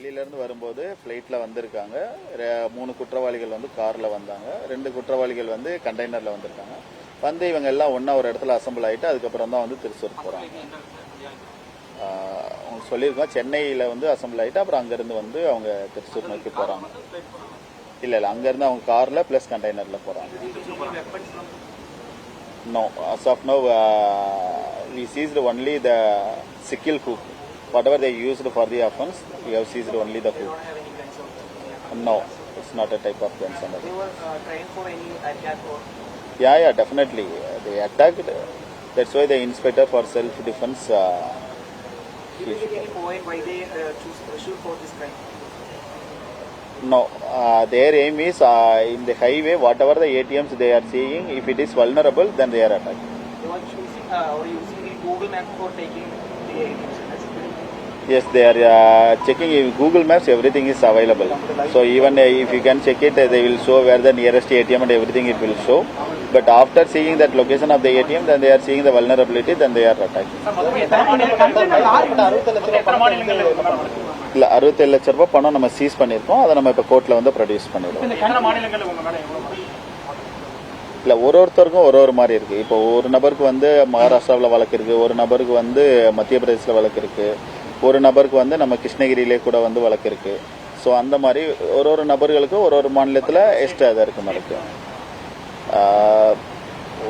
டெல்லியிலேருந்து வரும்போது ஃப்ளைட்டில் வந்திருக்காங்க. 3 குற்றவாளிகள் வந்து காரில் வந்தாங்க. 2 குற்றவாளிகள் வந்து கண்டெய்னரில் வந்திருக்காங்க. வந்து இவங்க எல்லாம் ஒன்றா ஒரு இடத்துல அசம்பிள் ஆகிட்டு அதுக்கப்புறம் தான் வந்து திருச்சூர் போகிறாங்க. அவங்க சொல்லியிருக்கோம், சென்னையில் வந்து அசம்பிள் ஆகிட்டு அப்புறம் அங்கேருந்து வந்து அவங்க திருச்சூர் நோக்கி போகிறாங்க. இல்லை அங்கேருந்து அவங்க காரில் ப்ளஸ் கண்டெய்னரில் போகிறாங்க. No, as of now, we seized only the sickle hook. Whatever they used for the offense, we have seized only the hook. No, it's not a type of gun. They were trying for any attack or? Yeah, definitely. They attacked. That's why the inspector for self-defense. Did they get any point why they shoot for this crime? No, their aim is in the highway, whatever the ATMs they are seeing, if it is vulnerable, then they are attacking. They were choosing or using the Google Maps for taking the ATMs. Yes, they are checking Google Maps, everything is available. So even if you can check it, they will show where the nearest ATM and everything it will show. But after seeing that location of the ATM, then they are seeing the vulnerability, then they are attacking. இல்லை 67 லட்ச ரூபாய் பணம் நம்ம cheese பண்ணியிருக்கோம். அதை நம்ம இப்போ கோர்ட்டில் வந்து ப்ரொடியூஸ் பண்ணிடுவோம். இல்லை ஒருத்தருக்கும் ஒரு மாதிரி இருக்குது. இப்போ ஒரு நபருக்கு வந்து மகாராஷ்டிராவில் வழக்கு இருக்குது, ஒரு நபருக்கு வந்து மத்திய பிரதேசில் வழக்கு இருக்குது, ஒரு நபருக்கு வந்து நம்ம கிருஷ்ணகிரியிலே கூட வந்து வழக்கு இருக்குது. ஸோ அந்த மாதிரி ஒரு நபர்களுக்கும் ஒரு மாநிலத்தில் எக்ஸ்ட்ரா இதாக இருக்க மாதிரி இருக்குது.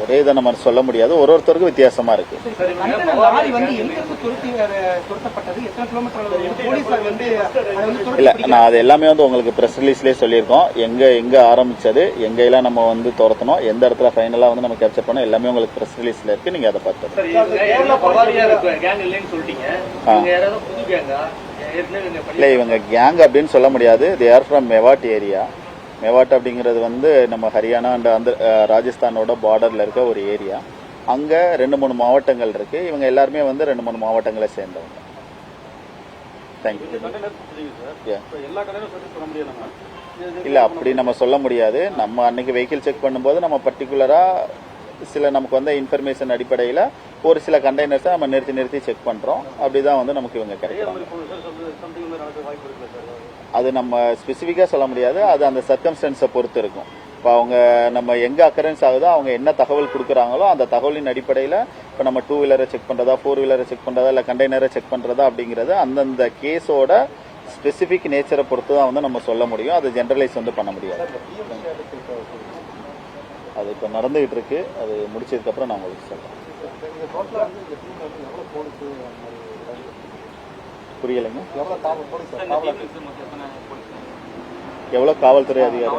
ஒரே இதை நம்ம சொல்ல முடியாது, ஒருத்தருக்கும் வித்தியாசமா இருக்கு. இல்ல நான் அது எல்லாமே வந்து உங்களுக்கு பிரஸ் ரிலீஸ்லேயே சொல்லியிருக்கோம். எங்க ஆரம்பிச்சது, எங்கெல்லாம் நம்ம வந்து துரத்தணும், எந்த இடத்துல ஃபைனலா வந்து நம்ம கேப்சர் பண்ணோம், எல்லாமே உங்களுக்கு பிரஸ் ரிலீஸ்ல இருக்கு. நீங்க அதை பார்த்து இல்ல இவங்க கேங் அப்படின்னு சொல்ல முடியாது. They are from Mewat area. Mewat அப்படிங்கிறது வந்து நம்ம ஹரியானா அண்ட் அந்த ராஜஸ்தானோட பார்டரில் இருக்க ஒரு ஏரியா. அங்கே 2-3 மாவட்டங்கள் இருக்கு. இவங்க எல்லாருமே வந்து 2-3 மாவட்டங்களை சேர்ந்தவங்க. தேங்க்யூ. இல்லை அப்படி நம்ம சொல்ல முடியாது. நம்ம அன்னைக்கு வெஹிக்கிள் செக் பண்ணும்போது நம்ம பர்டிகுலராக சில நமக்கு வந்து இன்ஃபர்மேஷன் அடிப்படையில் ஒரு சில கண்டெய்னர்ஸை நம்ம நிறுத்தி செக் பண்ணுறோம். அப்படிதான் வந்து நமக்கு இவங்க கிடைக்கிறாங்க. அது நம்ம ஸ்பெசிஃபிக்காக சொல்ல முடியாது. அது அந்த சர்க்கம்ஸ்டன்ஸை பொறுத்து இருக்கும். இப்போ அவங்க நம்ம எங்கே அக்கரன்ஸ் ஆகுதோ அவங்க என்ன தகவல் கொடுக்குறாங்களோ அந்த தகவலின் அடிப்படையில் இப்போ நம்ம 2 வீலரை செக் பண்ணுறதா, 4 வீலரை செக் பண்ணுறதா, இல்லை கண்டெய்னரை செக் பண்ணுறதா அப்படிங்கிறது அந்தந்த கேஸோட ஸ்பெசிஃபிக் நேச்சரை பொறுத்து தான் வந்து நம்ம சொல்ல முடியும். அது ஜென்ரலைஸ் வந்து பண்ண முடியாது. அது இப்போ நடந்துகிட்டு இருக்கு. அது முடிச்சதுக்கப்புறம் நான் உங்களுக்கு சொல்றேன். புரியலைங்க. எவ்வளோ காவல்துறை அதிகாரி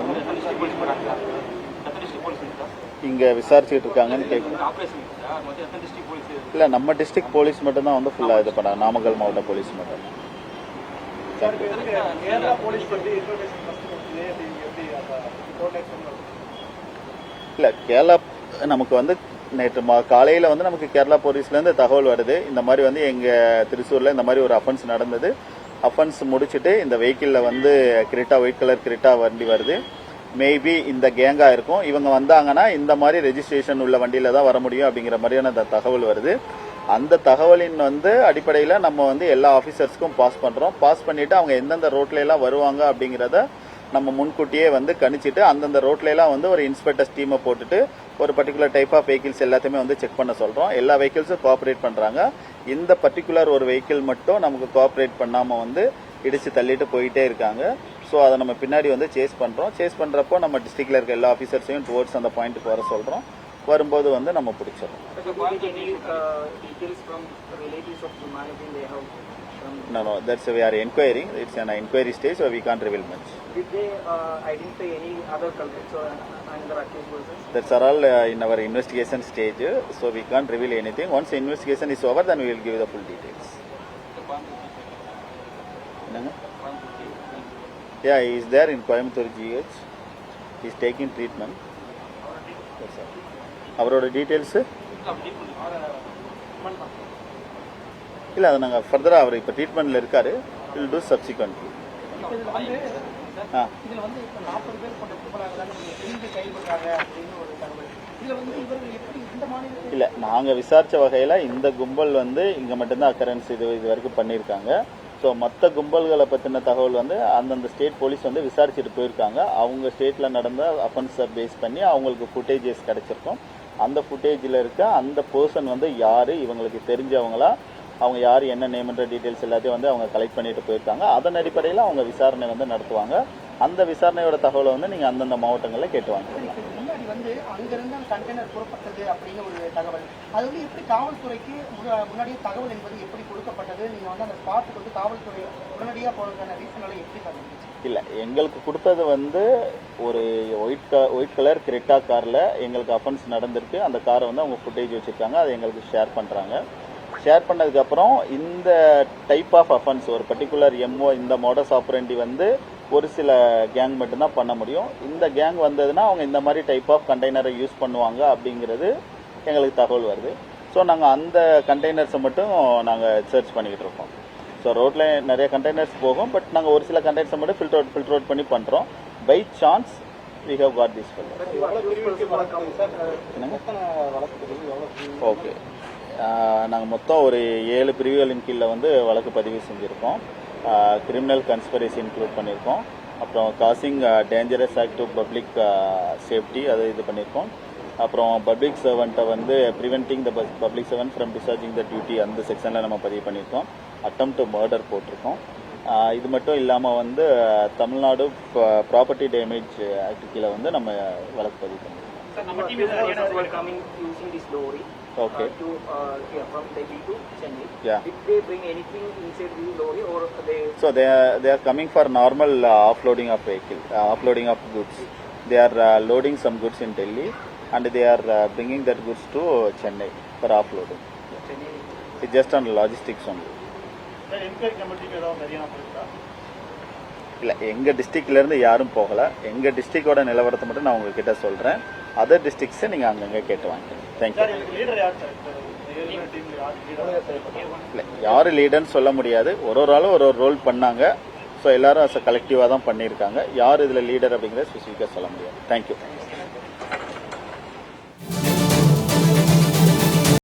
இங்க விசாரிச்சுட்டு இருக்காங்கன்னு கேட்குறேன். இல்லை நம்ம டிஸ்ட்ரிக்ட் போலீஸ் மட்டும் தான் வந்து ஃபுல்லாக இது பண்ணாங்க. நாமக்கல் மாவட்ட போலீஸ் மட்டும். இல்லை கேரளா நமக்கு வந்து நேற்று காலையில் வந்து நமக்கு கேரளா போலீஸ்லேருந்து தகவல் வருது. இந்த மாதிரி வந்து எங்கள் திருச்சூரில் இந்த மாதிரி ஒரு அஃபென்ஸ் நடந்தது. அஃபென்ஸ் முடிச்சுட்டு இந்த வெஹிக்கிளில் வந்து கிரிட்டா, ஒயிட் கலர் கிரிட்டா வண்டி வருது. மேபி இந்த கேங்காக இருக்கும். இவங்க வந்தாங்கன்னா இந்த மாதிரி ரெஜிஸ்ட்ரேஷன் உள்ள வண்டியில் தான் வர முடியும் அப்படிங்கிற மாதிரியான தகவல் வருது. அந்த தகவலின் வந்து அடிப்படையில் நம்ம வந்து எல்லா ஆஃபீஸர்ஸ்க்கும் பாஸ் பண்ணுறோம். பாஸ் பண்ணிவிட்டு அவங்க எந்தெந்த ரோட்ல எல்லாம் வருவாங்க அப்படிங்கிறத நம்ம முன்கூட்டியே வந்து கணிச்சிட்டு அந்தந்த ரோட்ல எல்லாம் வந்து ஒரு இன்ஸ்பெக்டர்ஸ் டீமை போட்டுட்டு ஒரு பர்டிகுலர் டைப் ஆஃப் வெஹிக்கிள்ஸ் எல்லாத்தையுமே வந்து செக் பண்ண சொல்றோம். எல்லா வெஹிக்கிள்ஸும் கோஆப்ரேட் பண்றாங்க. இந்த பர்டிகுலர் ஒரு வெஹிக்கிள் மட்டும் நமக்கு கோஆப்ரேட் பண்ணாம வந்து இடிச்சு தள்ளிட்டு போயிட்டே இருக்காங்க. ஸோ அதை நம்ம பின்னாடி வந்து சேஸ் பண்றோம். சேஸ் பண்றப்போ நம்ம டிஸ்ட்ரிக்ட்ல இருக்க எல்லா ஆஃபீஸர்ஸையும் டுவர்ட்ஸ் அந்த பாயிண்ட்டுக்கு வர சொல்றோம். வரும்போது வந்து நம்ம பிடிச்சிடறோம். No, that's we are inquiring. It's an inquiry stage, so we can't reveal much. Did they identify any other culprits or another accused persons? That's all in our investigation stage, so we can't reveal anything. Once the investigation is over, then we will give you the full details. Yeah, he is there in Coimbatore GH. He is taking treatment. That's all. அவரோட details இல்லை, அதை நாங்கள் ஃபர்தராக அவர் இப்போ ட்ரீட்மெண்ட்டில் இருக்காரு. Will do subsequently. இல்லை நாங்கள் விசாரித்த வகையில் இந்த கும்பல் வந்து இங்கே மட்டும்தான் அக்கரன்ஸ் இது வரைக்கும் பண்ணியிருக்காங்க. ஸோ மற்ற கும்பல்களை பற்றின தகவல் வந்து அந்தந்த ஸ்டேட் போலீஸ் வந்து விசாரிச்சுட்டு போயிருக்காங்க. அவங்க ஸ்டேட்டில் நடந்த அஃபென்ஸை பேஸ் பண்ணி அவங்களுக்கு ஃபுட்டேஜஸ் கிடச்சிருக்கும். அந்த ஃபுட்டேஜில் இருக்க அந்த பர்சன் வந்து யார், இவங்களுக்கு தெரிஞ்சவங்களா, அவங்க யார், என்ன நேம்ன்ற டீட்டெயில்ஸ் எல்லாத்தையும் வந்து அவங்க கலெக்ட் பண்ணிட்டு போயிருக்காங்க. அதன் அடிப்படையில் அவங்க விசாரணை வந்து நடத்துவாங்க. அந்த விசாரணையோட தகவலை வந்து நீங்கள் அந்தந்த மாவட்டங்களில் கேட்டு வாங்கிக்கலாம். முன்னாடி வந்து அங்கிருந்து அந்த கண்டெய்னர் புறப்பட்டது அப்படின்னு ஒரு தகவல், அது வந்து எப்படி காவல்துறைக்கு முன்னாடியே தகவல் என்பது எப்படி கொடுக்கப்பட்டது? நீங்கள் வந்து அந்த ஸ்பாட்டுக்கு வந்து காவல்துறை உடனடியாக போகிறதுக்கான ரீசனால எப்படி தகவல்? இல்லை, எங்களுக்கு கொடுத்தது வந்து ஒரு ஒயிட் கலர் கிரெட்டா காரில் எங்களுக்கு அஃபென்ஸ் நடந்திருக்கு. அந்த காரை வந்து அவங்க ஃபுட்டேஜ் வச்சுருக்காங்க, அதை எங்களுக்கு ஷேர் பண்ணுறாங்க. ஷேர் பண்ணதுக்கப்புறம் இந்த டைப் ஆஃப் அஃபென்ஸ், ஒரு பர்டிகுலர் எம்ஓ, இந்த மோடஸ் ஆப்ரண்டி வந்து ஒரு சில கேங் மட்டும்தான் பண்ண முடியும். இந்த கேங் வந்ததுன்னா அவங்க இந்த மாதிரி டைப் ஆஃப் கண்டெய்னரை யூஸ் பண்ணுவாங்க அப்படிங்கிறது எங்களுக்கு தகவல் வருது. ஸோ நாங்கள் அந்த கண்டெய்னர்ஸை மட்டும் நாங்கள் சர்ச் பண்ணிக்கிட்டு இருக்கோம். ஸோ ரோட்டில் நிறைய கண்டெய்னர்ஸ் போகும், பட் நாங்கள் ஒரு சில கண்டெய்னர்ஸை மட்டும் ஃபில்டர் அவுட் பண்ணி பண்ணுறோம். By chance we have got this fill. Okay, நாங்கள் மொத்தம் ஒரு 7 பிரிவுகளின் கீழே வந்து வழக்கு பதிவு செஞ்சுருக்கோம். கிரிமினல் கன்ஸ்பரசி இன்க்ளூட் பண்ணியிருக்கோம். அப்புறம் causing dangerous act to public safety அது இது பண்ணியிருக்கோம். அப்புறம் பப்ளிக் சர்வெண்ட்டை வந்து preventing the public servant from discharging the duty அந்த செக்ஷனில் நம்ம பதிவு பண்ணியிருக்கோம். அட்டெம்ப்ட் டு மர்டர் போட்டிருக்கோம். இது மட்டும் இல்லாமல் வந்து தமிழ்நாடு ப்ராப்பர்ட்டி டேமேஜ் ஆக்ட் கீழே வந்து நம்ம வழக்கு பதிவு பண்ணியிருக்கோம். Okay. From Delhi to Chennai. Yeah. Did they bring anything inside the lorry or they? So they are coming for normal offloading of vehicle, offloading of goods. They are loading some goods in Delhi and they are bringing that goods to Chennai for offloading. Chennai. It's just on logistics only. இல்லை, எங்கள் டிஸ்ட்ரிக்ட்லேருந்து யாரும் போகலை. எங்கள் டிஸ்ட்ரிக்டோட நிலவரத்தை மட்டும் நான் உங்ககிட்ட சொல்கிறேன். அதர் டிஸ்ட்ரிக்ஸை நீங்கள் அங்கங்கே கேட்டு வாங்கிக்கணும். தேங்க்யூ. இல்லை, யார் லீடர்னு சொல்ல முடியாது. ஒரு ஆளும் ஒரு ரோல் பண்ணாங்க. ஸோ எல்லாரும் கலெக்டிவாக தான் பண்ணியிருக்காங்க. யார் இதில் லீடர் அப்படிங்கிறத ஸ்பெசிஃபிக்காக சொல்ல முடியாது. தேங்க்யூ.